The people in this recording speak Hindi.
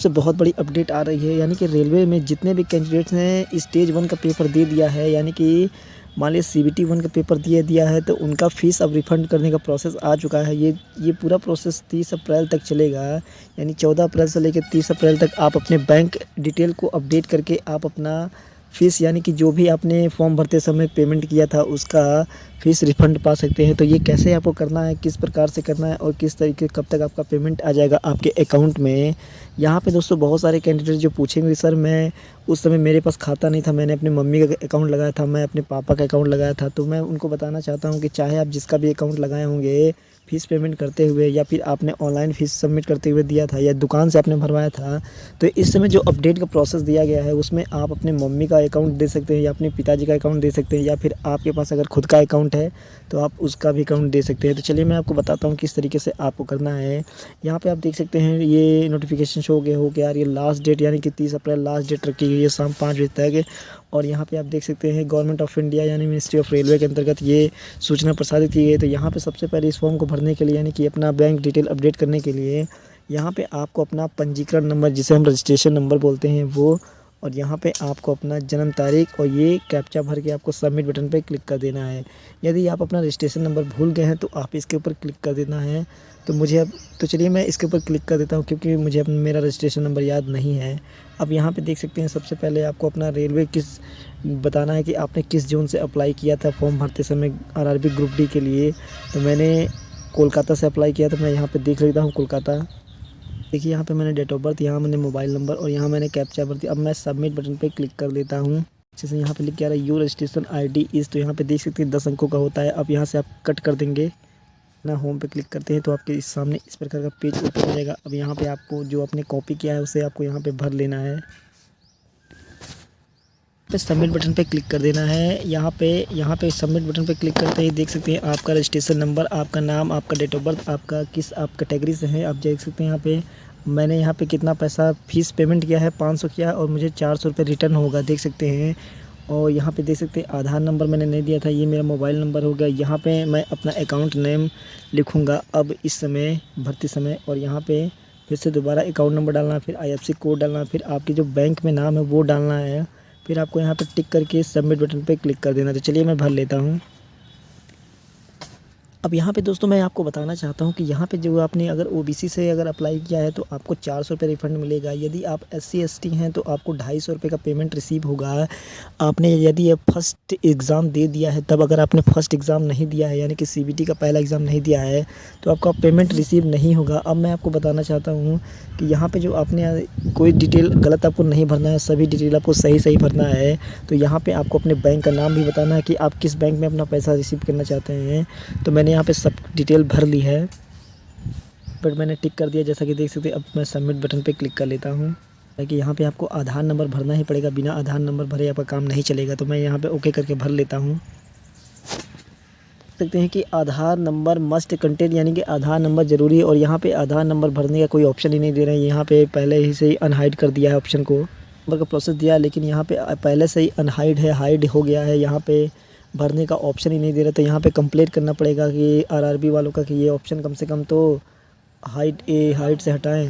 सबसे बहुत बड़ी अपडेट आ रही है, यानी कि रेलवे में जितने भी कैंडिडेट्स ने स्टेज 1 का पेपर दे दिया है, यानी कि मान लीजिए सीबीटी 1 का पेपर दिए दिया है, तो उनका फ़ीस अब रिफ़ंड करने का प्रोसेस आ चुका है। ये पूरा प्रोसेस 30 अप्रैल तक चलेगा, यानी 14 अप्रैल से लेकर 30 अप्रैल तक आप अपने बैंक डिटेल को अपडेट करके आप अपना फ़ीस, यानी कि जो भी आपने फॉर्म भरते समय पेमेंट किया था उसका फ़ीस रिफ़ंड पा सकते हैं। तो ये कैसे आपको करना है, किस प्रकार से करना है और किस तरीके कब तक आपका पेमेंट आ जाएगा आपके अकाउंट में। यहाँ पे दोस्तों बहुत सारे कैंडिडेट जो पूछेंगे, सर मैं उस समय मेरे पास खाता नहीं था, मैंने अपनी मम्मी का अकाउंट लगाया था, मैं अपने पापा का अकाउंट लगाया था। तो मैं उनको बताना चाहता हूँ कि चाहे आप जिसका भी अकाउंट लगाए होंगे फ़ीस पेमेंट करते हुए, या फिर आपने ऑनलाइन फ़ीस सबमिट करते हुए दिया था, या दुकान से आपने भरवाया था, तो इस समय जो अपडेट का प्रोसेस दिया गया है उसमें आप अपने मम्मी का अकाउंट दे सकते हैं, या अपने पिताजी का अकाउंट दे सकते हैं, या फिर आपके पास अगर खुद का अकाउंट है तो आप उसका भी अकाउंट दे सकते हैं। तो चलिए मैं आपको बताता हूँ किस तरीके से आपको करना है। यहाँ पे आप देख सकते हैं ये नोटिफिकेशन शो हो गया यार, ये लास्ट डेट यानी कि 30 अप्रैल लास्ट डेट रखी गई है शाम 5 बजे तक। और यहाँ पे आप देख सकते हैं गवर्नमेंट ऑफ इंडिया यानी मिनिस्ट्री ऑफ रेलवे के अंतर्गत ये सूचना प्रसारित की गई है। तो यहाँ पे सबसे पहले इस फॉर्म को भरने के लिए, यानी कि अपना बैंक डिटेल अपडेट करने के लिए, यहाँ पे आपको अपना पंजीकरण नंबर, जिसे हम रजिस्ट्रेशन नंबर बोलते हैं, वो, और यहाँ पे आपको अपना जन्म तारीख और ये कैप्चा भर के आपको सबमिट बटन पे क्लिक कर देना है। यदि आप अपना रजिस्ट्रेशन नंबर भूल गए हैं तो आप इसके ऊपर क्लिक कर देना है। तो चलिए मैं इसके ऊपर क्लिक कर देता हूँ, क्योंकि मुझे अपना मेरा रजिस्ट्रेशन नंबर याद नहीं है। अब यहाँ पे देख सकते हैं सबसे पहले आपको अपना रेलवे बताना है कि आपने किस ज़ोन से अप्लाई किया था फॉर्म भरते समय आरआरबी ग्रुप डी के लिए। तो मैंने कोलकाता से अप्लाई किया, तो मैं यहाँ पे देख लेता हूँ कोलकाता। देखिए यहाँ पे मैंने डेट ऑफ बर्थ, यहाँ मैंने मोबाइल नंबर और यहाँ मैंने कैप्चा भर दिया। अब मैं सबमिट बटन पे क्लिक कर देता हूँ। जैसे यहाँ पे लिख के आ रहा है योर रजिस्ट्रेशन आईडी इज़, तो यहाँ पे देख सकते हैं 10 अंकों का होता है। अब यहाँ से आप कट कर देंगे ना, होम पे क्लिक करते हैं तो आपके सामने इस प्रकार का पेज ओपन हो जाएगा। अब यहाँ पे आपको जो आपने कॉपी किया है उसे आपको यहाँ पे भर लेना है, पे सबमिट बटन पे क्लिक कर देना है। यहाँ पे सबमिट बटन पे क्लिक करते ही देख सकते हैं आपका रजिस्ट्रेशन नंबर, आपका नाम, आपका डेट ऑफ बर्थ, आपका किस आप कैटेगरी से हैं। आप देख सकते हैं यहाँ पे मैंने यहाँ पे कितना पैसा फ़ीस पेमेंट किया है, 500 किया, और मुझे 400 रुपये रिटर्न होगा, देख सकते हैं। और यहाँ पे देख सकते हैं आधार नंबर मैंने नहीं दिया था, ये मेरा मोबाइल नंबर हो गया। यहाँ पे मैं अपना अकाउंट नेम लिखूँगा अब इस समय भरते समय, और यहाँ पे फिर से दोबारा अकाउंट नंबर डालना, फिर आईएफएससी कोड डालना, फिर आपकी जो बैंक में नाम है वो डालना है, फिर आपको यहाँ पे टिक करके सबमिट बटन पे क्लिक कर देना। तो चलिए मैं भर लेता हूँ। अब यहाँ पे दोस्तों मैं आपको बताना चाहता हूँ कि यहाँ पे जो आपने अगर ओबीसी से अगर अप्लाई किया है तो आपको 400 रुपये रिफ़ंड मिलेगा। यदि आप एससी एसटी हैं तो आपको 250 रुपये का पेमेंट रिसीव होगा। आपने यदि फर्स्ट एग्ज़ाम दे दिया है, तब अगर आपने फर्स्ट एग्ज़ाम नहीं दिया है, यानी कि सीबीटी का पहला एग्ज़ाम नहीं दिया है, तो आपका पेमेंट रिसीव नहीं होगा। अब मैं आपको बताना चाहता हूँ कि यहाँ पे जो आपने कोई डिटेल गलत आपको नहीं भरना है, सभी डिटेल आपको सही भरना है। तो यहाँ पे आपको अपने बैंक का नाम भी बताना है कि आप किस बैंक में अपना पैसा रिसीव करना चाहते हैं। तो मैंने यहाँ पे सब डिटेल भर ली है, बट मैंने टिक कर दिया, जैसा कि देख सकते हैं। अब मैं सबमिट बटन पे क्लिक कर लेता हूँ, ताकि यहाँ पे आपको आधार नंबर भरना ही पड़ेगा, बिना आधार नंबर भरे आपका काम नहीं चलेगा। तो मैं यहाँ पे ओके करके भर लेता हूँ। सकते हैं कि आधार नंबर मस्ट कंटेन, यानी कि आधार नंबर ज़रूरी है, और यहाँ पे आधार नंबर भरने का कोई ऑप्शन ही नहीं दे रहे हैं। यहाँ पे पहले ही से ही अनहाइड कर दिया है ऑप्शन को, नंबर का प्रोसेस दिया है, लेकिन यहाँ पे पहले से ही अनहाइड है, हाइड हो गया है। यहाँ पे भरने का ऑप्शन ही नहीं दे रहा। तो यहाँ पे कंप्लेंट करना पड़ेगा कि आरआरबी वालों का, कि ये ऑप्शन कम से कम तो हाइड से हटाएँ।